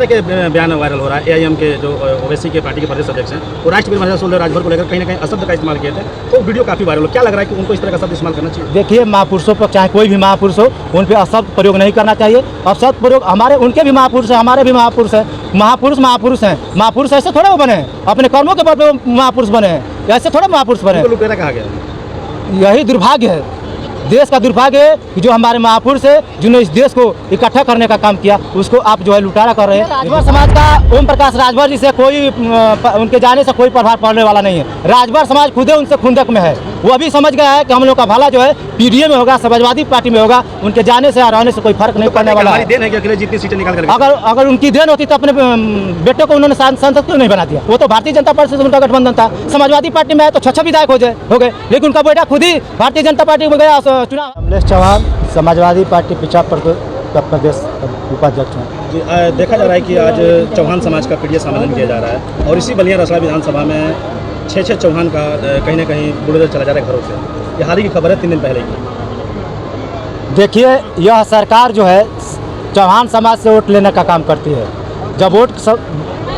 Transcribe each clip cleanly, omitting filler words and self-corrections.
के बयान वायरल हो रहा है। एआईएम के जो ओवैसी के पार्टी के प्रदेश अध्यक्ष हैं, वो राष्ट्रपति महिला सोलह राजभर को लेकर कहीं ना कहीं अशब्द का इस्तेमाल किए थे, तो वीडियो काफी वायरल हो। क्या लग रहा है कि उनको इस तरह का शब्द इस्तेमाल करना चाहिए? देखिए, महापुरुषों पर चाहे कोई भी महापुरुष हो, उन पर अशब्द प्रयोग नहीं करना चाहिए। अशब्द प्रयोग हमारे उनके भी महापुरुष हैं, हमारे भी महापुरुष हैं। महापुरुष हैं। महापुरुष ऐसे थोड़े वो बने हैं, अपने कर्मों के बल पे महापुरुष बने हैं, ऐसे थोड़े महापुरुष बने हैं। लुटेरा कहा गया। यही दुर्भाग्य है, देश का दुर्भाग्य है कि जो हमारे महापुरुष है, जिन्होंने इस देश को इकट्ठा करने का काम किया, उसको आप जो है लुटारा कर रहे हैं। राजभर समाज का ओम प्रकाश राजभर जी से कोई उनके जाने से कोई प्रभाव पड़ने वाला नहीं है। राजभर समाज खुदे उनसे खुंदक में है। वो अभी समझ गया है कि हम लोग का भला जो है पीडीए में होगा, समाजवादी पार्टी में होगा। उनके जाने से और आने से कोई फर्क नहीं पड़ने वाला है। देन है कि अखिलेश जितनी सीटें निकाल कर अगर उनकी देन होती तो अपने बेटे को उन्होंने सांसद क्यों नहीं बना दिया? वो तो भारतीय जनता पार्टी से उनका गठबंधन था। समाजवादी पार्टी में है तो 6 विधायक हो गए, लेकिन उनका बेटा खुद ही भारतीय जनता पार्टी में गया चुनाव। कमलेश चौहान समाजवादी पार्टी पिछड़ा प्रदेश उपाध्यक्ष हैं। देखा जा रहा है कि आज चौहान समाज का पीडीए सम्मेलन किया जा रहा है और इसी बलिया रसड़ा विधानसभा में 6 चौहान का कहीं ना कहीं बुलडोजर चला जा रहा है घरों से। ये हाल ही की खबर है 3 दिन पहले की। देखिए, यह सरकार जो है चौहान समाज से वोट लेने का काम करती है। जब वोट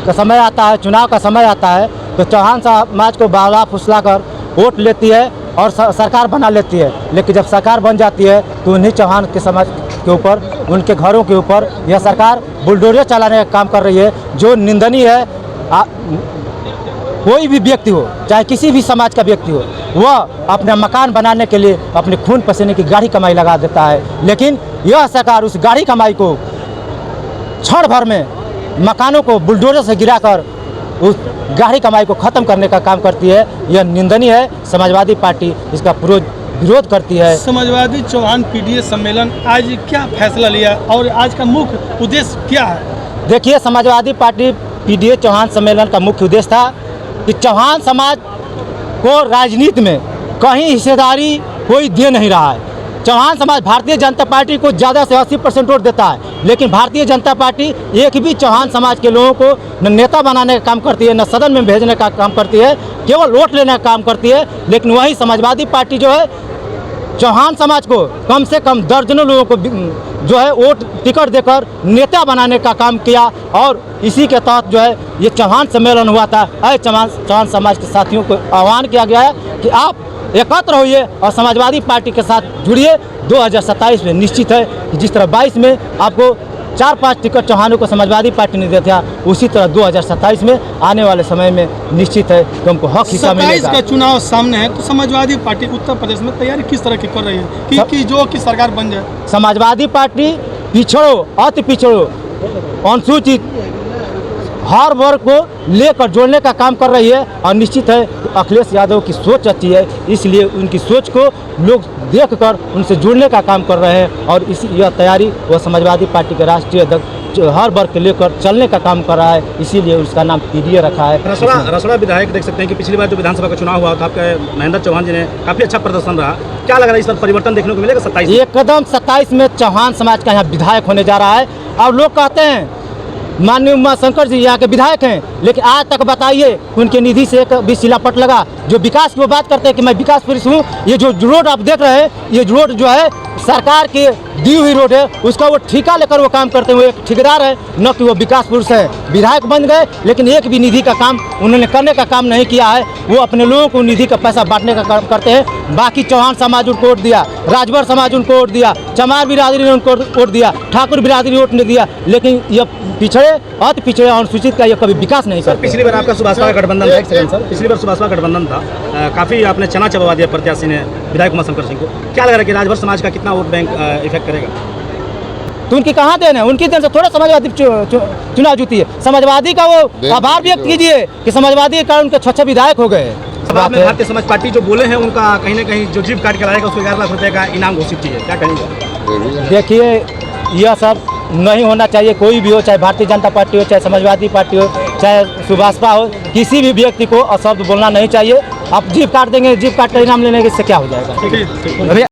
का समय आता है, चुनाव का समय आता है, तो चौहान समाज को बावला फुसला कर वोट लेती है और सरकार बना लेती है। लेकिन जब सरकार बन जाती है तो उन्हीं चौहान के समाज के ऊपर, उनके घरों के ऊपर यह सरकार बुलडोजर चलाने का काम कर रही है, जो निंदनीय है। कोई भी व्यक्ति हो, चाहे किसी भी समाज का व्यक्ति हो, वह अपना मकान बनाने के लिए अपने खून पसीने की गाढ़ी कमाई लगा देता है। लेकिन यह सरकार उस गाढ़ी कमाई को क्षण भर में मकानों को बुलडोजर से गिराकर उस गाढ़ी कमाई को ख़त्म करने का काम करती है। यह निंदनीय है। समाजवादी पार्टी इसका विरोध करती है। समाजवादी चौहान पीडीए सम्मेलन आज क्या फैसला लिया और आज का मुख्य उद्देश्य क्या है? देखिए, समाजवादी पार्टी पीडीए चौहान सम्मेलन का मुख्य उद्देश्य था कि चौहान समाज को राजनीति में कहीं हिस्सेदारी कोई दे नहीं रहा है। चौहान समाज भारतीय जनता पार्टी को ज़्यादा से 80% वोट देता है, लेकिन भारतीय जनता पार्टी एक भी चौहान समाज के लोगों को न नेता बनाने का काम करती है, न सदन में भेजने का काम करती है, केवल वोट लेने का काम करती है। लेकिन वही समाजवादी पार्टी जो है चौहान समाज को कम से कम दर्जनों लोगों को जो है वोट टिकट देकर नेता बनाने का काम किया और इसी के तहत जो है ये चौहान सम्मेलन हुआ था। चौहान समाज के साथियों को आह्वान किया गया है कि आप एकत्र होइए और समाजवादी पार्टी के साथ जुड़िए। 2027 में निश्चित है कि जिस तरह 22 में आपको 4-5 टिकट चौहानों को समाजवादी पार्टी ने दिया था, उसी तरह 2027 में आने वाले समय में निश्चित है कि हमको हक हिस्सा मिलेगा। 27 का चुनाव सामने है, तो समाजवादी पार्टी उत्तर प्रदेश में तैयारी किस तरह की कर रही है कि जो कि सरकार बन जाए? समाजवादी पार्टी पिछड़ो, अति पिछड़ो, अनुसूचित हर वर्ग को लेकर जोड़ने का काम कर रही है और निश्चित है अखिलेश यादव की सोच अच्छी है, इसलिए उनकी सोच को लोग देखकर उनसे जुड़ने का काम कर रहे हैं और यह तैयारी वह समाजवादी पार्टी के राष्ट्रीय अध्यक्ष हर वर्ग के लेकर चलने का काम कर रहा है, इसीलिए उसका नाम पीडीए रखा है। रसड़ा विधायक देख सकते हैं कि पिछली बार जो विधानसभा का चुनाव हुआ था, आपके महेंद्र चौहान जी ने काफ़ी अच्छा प्रदर्शन रहा। क्या लग रहा है इस बार परिवर्तन देखने को मिलेगा 27? एकदम 27 में चौहान समाज का यहाँ विधायक होने जा रहा है। और लोग कहते हैं माननीय उमाशंकर जी यहाँ के विधायक हैं, लेकिन आज तक बताइए उनके निधि से एक भी शिलापट लगा। जो विकास की वो बात करते हैं कि मैं विकास पुरुष हूँ, ये जो रोड आप देख रहे हैं, ये रोड जो है सरकार की दी हुई रोड है, उसका वो ठेका लेकर वो काम करते हैं। वो एक ठेकेदार है, न कि वो विकास पुरुष है। विधायक बन गए लेकिन एक भी निधि का काम उन्होंने करने का काम नहीं किया है। वो अपने लोगों को निधि का पैसा बांटने का काम करते हैं। बाकी चौहान समाज उनको वोट दिया, राजभर समाज उनको वोट दिया, चमार बिरादरी ने उनको वोट दिया, ठाकुर बिरादरी वोट नहीं दिया, लेकिन यह पिछड़े अति पिछड़े अनुसूचित का ये कभी विकास नहीं करते। पिछली बार आपका सुभाषपा गठबंधन था, पिछली बार सुभाषपा गठबंधन था, काफ़ी आपने चना चबवा दिया प्रत्याशी ने विधायक उमाशंकर सिंह को। क्या लग रहा है कि राजभर समाज का कितना वोट बैंक इफेक्ट करेगा? तो उनकी कहाँ देन है? उनकी देन से थोड़ा समाजवादी चुनाव जीती है। समाजवादी का वो आभार व्यक्त कीजिए कि समाजवादी के कारण उनके 6 विधायक हो गए। भारतीय समाज पार्टी जो बोले हैं उनका कहीं ना कहीं जो जीप काट के लाएगा उसको 11 लाख रुपए का इनाम घोषित किया है, क्या कहेंगे? देखिए, यह सब नहीं होना चाहिए। कोई भी हो, चाहे भारतीय जनता पार्टी हो, चाहे समाजवादी पार्टी हो, चाहे सुभाषपा हो, किसी भी व्यक्ति को अशब्द बोलना नहीं चाहिए। आप जीप काट देंगे, जीप काट कर इनाम लेने से क्या हो जाएगा?